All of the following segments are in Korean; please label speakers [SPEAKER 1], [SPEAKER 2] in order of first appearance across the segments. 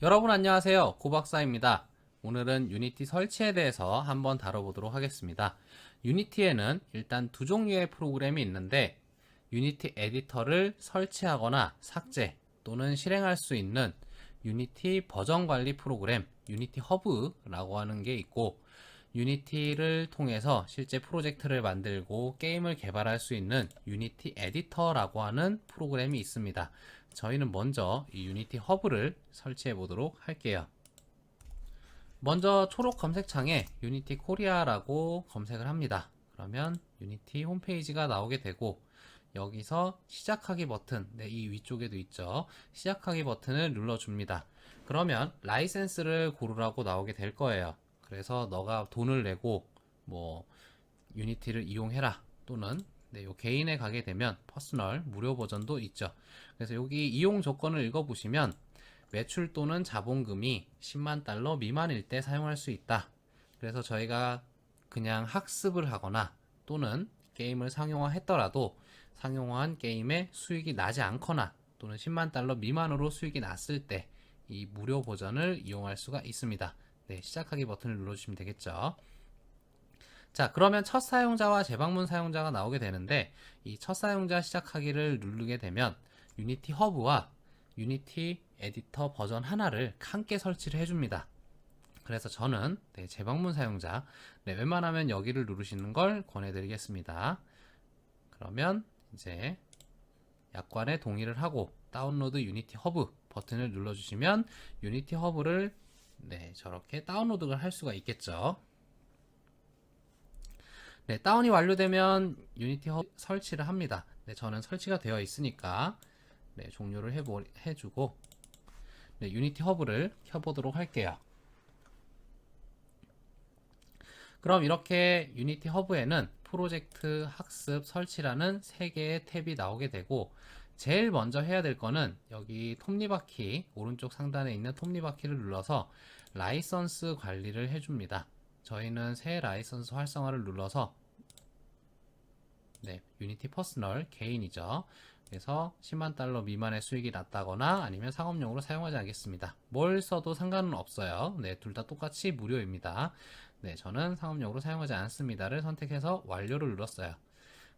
[SPEAKER 1] 여러분 안녕하세요. 고박사입니다. 오늘은 유니티 설치에 대해서 한번 다뤄보도록 하겠습니다. 유니티에는 일단 두 종류의 프로그램이 있는데 유니티 에디터를 설치하거나 삭제 또는 실행할 수 있는 유니티 버전 관리 프로그램 유니티 허브라고 하는 게 있고, 유니티를 통해서 실제 프로젝트를 만들고 게임을 개발할 수 있는 유니티 에디터라고 하는 프로그램이 있습니다. 저희는 먼저 이 유니티 허브를 설치해 보도록 할게요. 먼저 초록 검색창에 유니티 코리아라고 검색을 합니다. 그러면 유니티 홈페이지가 나오게 되고, 여기서 시작하기 버튼, 이 위쪽에도 있죠. 시작하기 버튼을 눌러줍니다. 그러면 라이센스를 고르라고 나오게 될 거예요. 그래서 너가 돈을 내고 뭐 유니티를 이용해라 또는 요 개인에 가게 되면 퍼스널 무료 버전도 있죠. 그래서 여기 이용 조건을 읽어보시면 매출 또는 자본금이 10만 달러 미만일 때 사용할 수 있다. 그래서 저희가 그냥 학습을 하거나 또는 게임을 상용화했더라도 상용화한 게임에 수익이 나지 않거나 또는 10만 달러 미만으로 수익이 났을 때 이 무료 버전을 이용할 수가 있습니다. 시작하기 버튼을 눌러주시면 되겠죠. 자, 그러면 첫 사용자와 재방문 사용자가 나오게 되는데, 이 첫 사용자 시작하기를 누르게 되면 유니티 허브와 유니티 에디터 버전 하나를 함께 설치를 해줍니다. 그래서 저는 재방문 사용자, 웬만하면 여기를 누르시는 걸 권해드리겠습니다. 그러면 이제 약관에 동의를 하고 다운로드 유니티 허브 버튼을 눌러주시면 유니티 허브를 저렇게 다운로드를 할 수가 있겠죠. 다운이 완료되면 유니티 허브 설치를 합니다. 저는 설치가 되어 있으니까 종료를 해주고 유니티 허브를 켜보도록 할게요. 그럼 이렇게 유니티 허브에는 프로젝트, 학습, 설치라는 3개의 탭이 나오게 되고, 제일 먼저 해야 될 거는 여기 톱니바퀴 오른쪽 상단에 있는 톱니바퀴를 눌러서 라이선스 관리를 해줍니다. 저희는 새 라이선스 활성화를 눌러서 유니티 퍼스널 개인이죠. 그래서 10만 달러 미만의 수익이 났다거나 아니면 상업용으로 사용하지 않겠습니다. 뭘 써도 상관은 없어요. 둘 다 똑같이 무료입니다. 저는 상업용으로 사용하지 않습니다를 선택해서 완료를 눌렀어요.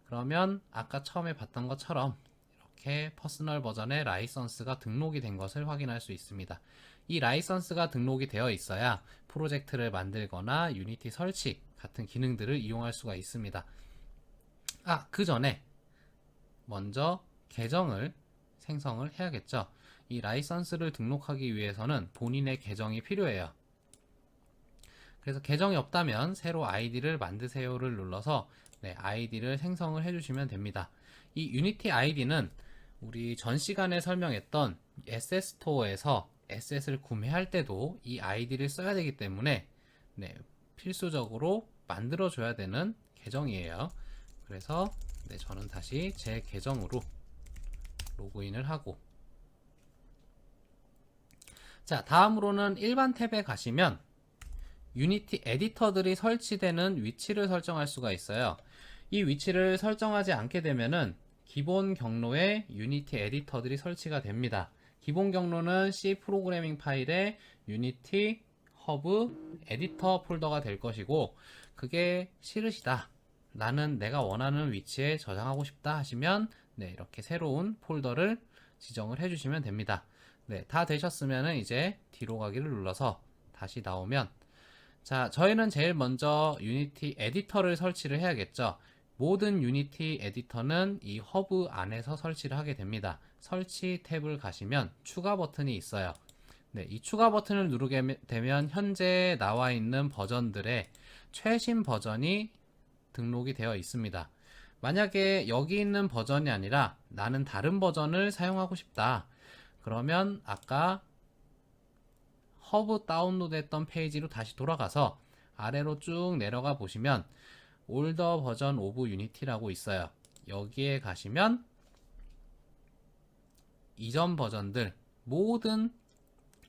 [SPEAKER 1] 그러면 아까 처음에 봤던 것처럼 이렇게 퍼스널 버전의 라이선스가 등록이 된 것을 확인할 수 있습니다. 이 라이선스가 등록이 되어 있어야 프로젝트를 만들거나 유니티 설치 같은 기능들을 이용할 수가 있습니다. 그 전에 먼저 계정을 생성을 해야겠죠. 이 라이선스를 등록하기 위해서는 본인의 계정이 필요해요. 그래서 계정이 없다면 새로 아이디를 만드세요를 눌러서 아이디를 생성을 해주시면 됩니다. 이 유니티 아이디는 우리 전 시간에 설명했던 SS 스토어에서 SS를 구매할 때도 이 아이디를 써야 되기 때문에 필수적으로 만들어줘야 되는 계정이에요. 그래서 저는 다시 제 계정으로 로그인을 하고, 자, 다음으로는 일반 탭에 가시면 유니티 에디터들이 설치되는 위치를 설정할 수가 있어요. 이 위치를 설정하지 않게 되면은 기본 경로에 유니티 에디터들이 설치가 됩니다. 기본 경로는 C 프로그래밍 파일에 유니티 허브 에디터 폴더가 될 것이고, 그게 싫으시다, 나는 내가 원하는 위치에 저장하고 싶다 하시면 이렇게 새로운 폴더를 지정을 해주시면 됩니다. 다 되셨으면 이제 뒤로 가기를 눌러서 다시 나오면, 자, 저희는 제일 먼저 유니티 에디터를 설치를 해야겠죠. 모든 유니티 에디터는 이 허브 안에서 설치를 하게 됩니다. 설치 탭을 가시면 추가 버튼이 있어요. 이 추가 버튼을 누르게 되면 현재 나와 있는 버전들의 최신 버전이 등록이 되어 있습니다. 만약에 여기 있는 버전이 아니라 나는 다른 버전을 사용하고 싶다, 그러면 아까 허브 다운로드 했던 페이지로 다시 돌아가서 아래로 쭉 내려가 보시면 올더 버전 오브 유니티라고 있어요. 여기에 가시면 이전 버전들, 모든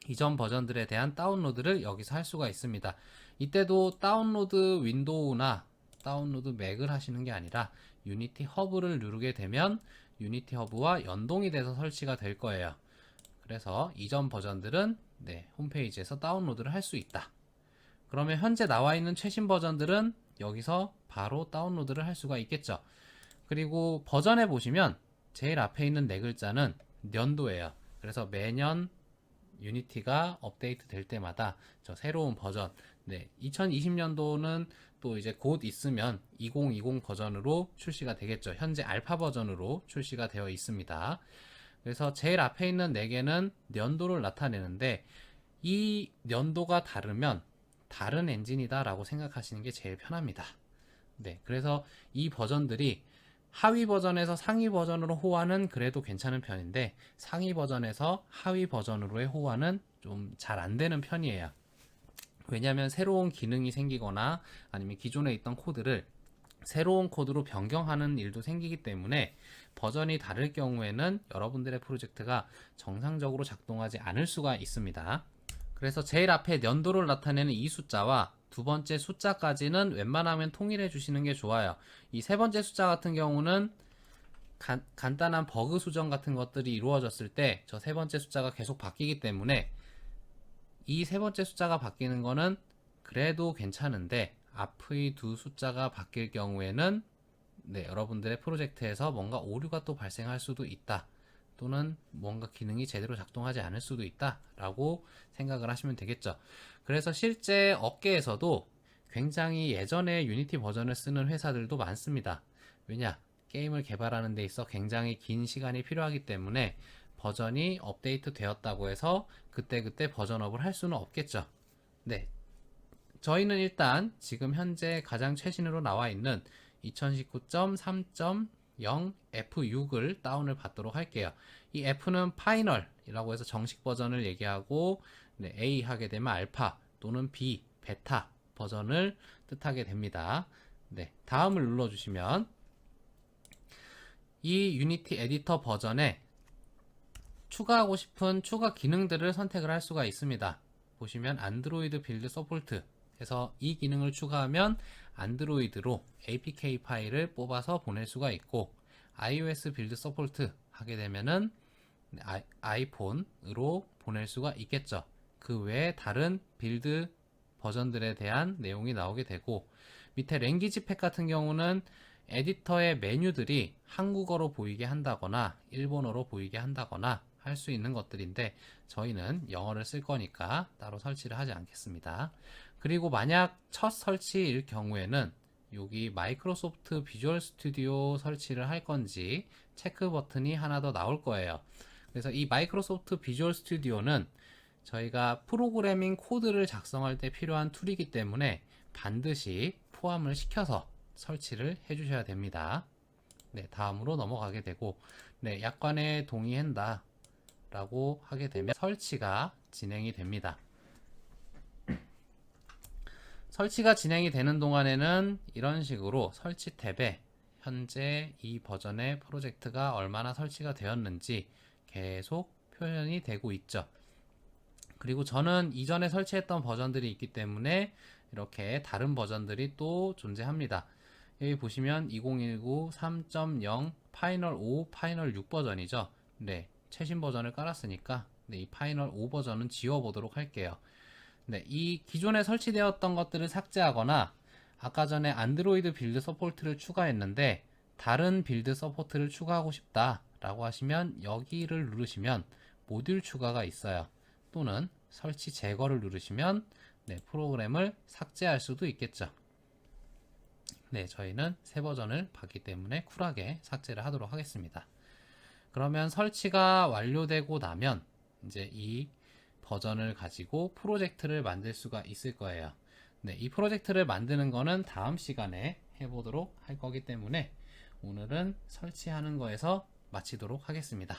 [SPEAKER 1] 이전 버전들에 대한 다운로드를 여기서 할 수가 있습니다. 이때도 다운로드 윈도우나 다운로드 맥을 하시는 게 아니라 유니티 허브를 누르게 되면 유니티 허브와 연동이 돼서 설치가 될 거예요. 그래서 이전 버전들은 네, 홈페이지에서 다운로드를 할 수 있다. 그러면 현재 나와 있는 최신 버전들은 여기서 바로 다운로드를 할 수가 있겠죠. 그리고 버전에 보시면 제일 앞에 있는 네 글자는 연도예요. 그래서 매년 유니티가 업데이트 될 때마다 저 새로운 버전, 네, 2020년도는 또 이제 곧 있으면 2020 버전으로 출시가 되겠죠. 현재 알파 버전으로 출시가 되어 있습니다. 그래서 제일 앞에 있는 4개는 연도를 나타내는데 이 연도가 다르면 다른 엔진이다 라고 생각하시는 게 제일 편합니다. 네, 그래서 이 버전들이 하위 버전에서 상위 버전으로 호환은 그래도 괜찮은 편인데 상위 버전에서 하위 버전으로의 호환은 좀 잘 안 되는 편이에요. 왜냐하면 새로운 기능이 생기거나 아니면 기존에 있던 코드를 새로운 코드로 변경하는 일도 생기기 때문에 버전이 다를 경우에는 여러분들의 프로젝트가 정상적으로 작동하지 않을 수가 있습니다. 그래서 제일 앞에 연도를 나타내는 이 숫자와 두 번째 숫자까지는 웬만하면 통일해 주시는 게 좋아요. 이 세 번째 숫자 같은 경우는 간단한 버그 수정 같은 것들이 이루어졌을 때 저 세 번째 숫자가 계속 바뀌기 때문에 이 세 번째 숫자가 바뀌는 거는 그래도 괜찮은데 앞의 두 숫자가 바뀔 경우에는 네, 여러분들의 프로젝트에서 뭔가 오류가 또 발생할 수도 있다. 또는 뭔가 기능이 제대로 작동하지 않을 수도 있다 라고 생각을 하시면 되겠죠. 그래서 실제 업계에서도 굉장히 예전에 유니티 버전을 쓰는 회사들도 많습니다. 왜냐? 게임을 개발하는 데 있어 굉장히 긴 시간이 필요하기 때문에 버전이 업데이트 되었다고 해서 그때그때 버전업을 할 수는 없겠죠. 네, 저희는 일단 지금 현재 가장 최신으로 나와 있는 2019.3.0 F6을 다운을 받도록 할게요. 이 F는 파이널이라고 해서 정식 버전을 얘기하고 네, A 하게 되면 알파 또는 B, 베타 버전을 뜻하게 됩니다. 네, 다음을 눌러주시면 이 유니티 에디터 버전에 추가하고 싶은 추가 기능들을 선택을 할 수가 있습니다. 보시면 안드로이드 빌드 서포트 해서 이 기능을 추가하면 안드로이드로 APK 파일을 뽑아서 보낼 수가 있고 iOS 빌드 서포트 하게 되면은 아이폰으로 보낼 수가 있겠죠. 그 외에 다른 빌드 버전들에 대한 내용이 나오게 되고 밑에 랭귀지 팩 같은 경우는 에디터의 메뉴들이 한국어로 보이게 한다거나 일본어로 보이게 한다거나 할 수 있는 것들인데 저희는 영어를 쓸 거니까 따로 설치를 하지 않겠습니다. 그리고 만약 첫 설치일 경우에는 여기 마이크로소프트 비주얼 스튜디오 설치를 할 건지 체크 버튼이 하나 더 나올 거예요. 그래서 이 마이크로소프트 비주얼 스튜디오는 저희가 프로그래밍 코드를 작성할 때 필요한 툴이기 때문에 반드시 포함을 시켜서 설치를 해 주셔야 됩니다. 네, 다음으로 넘어가게 되고 네, 약관에 동의한다 라고 하게 되면 설치가 진행이 됩니다. 설치가 진행이 되는 동안에는 이런 식으로 설치 탭에 현재 이 버전의 프로젝트가 얼마나 설치가 되었는지 계속 표현이 되고 있죠. 그리고 저는 이전에 설치했던 버전들이 있기 때문에 이렇게 다른 버전들이 또 존재합니다. 여기 보시면 2019 3.0 파이널 5, 파이널 6 버전이죠. 네, 최신 버전을 깔았으니까 네, 이 파이널 5 버전은 지워보도록 할게요. 네, 이 기존에 설치되었던 것들을 삭제하거나 아까 전에 안드로이드 빌드 서포트를 추가했는데 다른 빌드 서포트를 추가하고 싶다 라고 하시면 여기를 누르시면 모듈 추가가 있어요. 또는 설치 제거를 누르시면 네, 프로그램을 삭제할 수도 있겠죠. 네, 저희는 새 버전을 받기 때문에 쿨하게 삭제를 하도록 하겠습니다. 그러면 설치가 완료되고 나면 이제 이 버전을 가지고 프로젝트를 만들 수가 있을 거예요. 네, 이 프로젝트를 만드는 거는 다음 시간에 해보도록 할 거기 때문에 오늘은 설치하는 거에서 마치도록 하겠습니다.